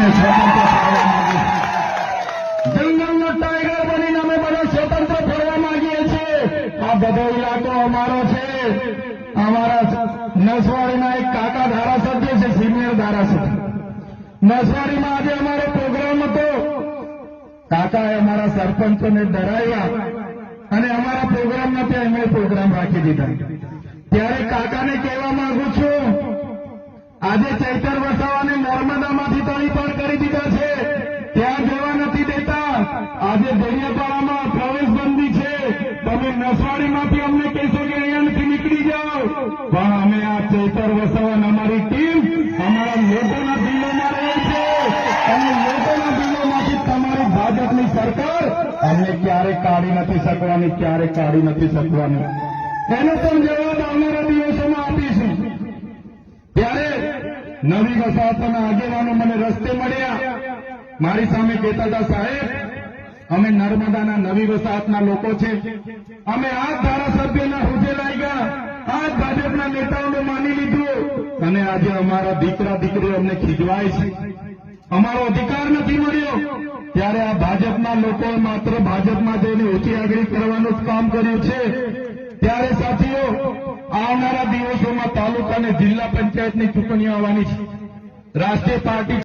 અમે સ્વતંત્ર ફરવા માંગીએ છીએ। જંગલનો ટાઈગર બનીને અમે બધા સ્વતંત્ર ફરવા માંગીએ છીએ। આ બધો ઇલાકો અમારો છે। અમારા નસવાડીના એક કાકા ધારાસભ્ય છે, સિનિયર ધારાસભ્ય। નસવાડીમાં આજે અમારો પ્રોગ્રામ હતો। કાકાએ અમારા સરપંચોને ડરાવ્યા અને અમારા પ્રોગ્રામ નથી, અમે પ્રોગ્રામ રાખી દીધા। ત્યારે કાકાને કહેવા માંગુ છું, આજે ચૈતર વસાવાને નર્મદામાંથી તળીપાર કરી દીધા છે, ત્યાં જવા નથી દેતા। આજે દરિયાપાડામાં પ્રવેશબંધી છે। તમે નસવાડીમાંથી અમને કહેશો કે અહીંયાથી નીકળી જાઓ, પણ અમે આ ચૈતર વસાવા અમારી ટીમ અમારા લોકોના દિલોમાં રહે છે અને લોકોના દિલોમાંથી તમારી ભાજપની સરકાર અમને ક્યારેય કાઢી નથી શકવાની, ક્યારેય કાઢી નથી શકવાની। એનો પણ જવાબ આવનારા દિવસોમાં આપીશું। ત્યારે નવી વસાહતોના આગેવાનો મને રસ્તે મળ્યા, મારી સામે કહેતા હતા, સાહેબ અમે નર્મદાના નવી વસાહતના લોકો છે, અમે આ ધારાસભ્યના હોદ્દે લાગ્યા, આ ભાજપના નેતાઓને માની લીધું અને આજે અમારા દીકરા દીકરીઓ અમને ખીજવાય છે, અમારો અધિકાર નથી મળ્યો। ત્યારે આ ભાજપના લોકોએ માત્ર ભાજપમાં જઈને ઊંચી આગળ કરવાનું જ કામ કર્યું છે। ત્યારે સાથીઓ, આવનારા દિવસોમાં તાલુકા અને જિલ્લા પંચાયતની ચૂંટણીઓ આવવાની છે। રાષ્ટ્રીય પાર્ટી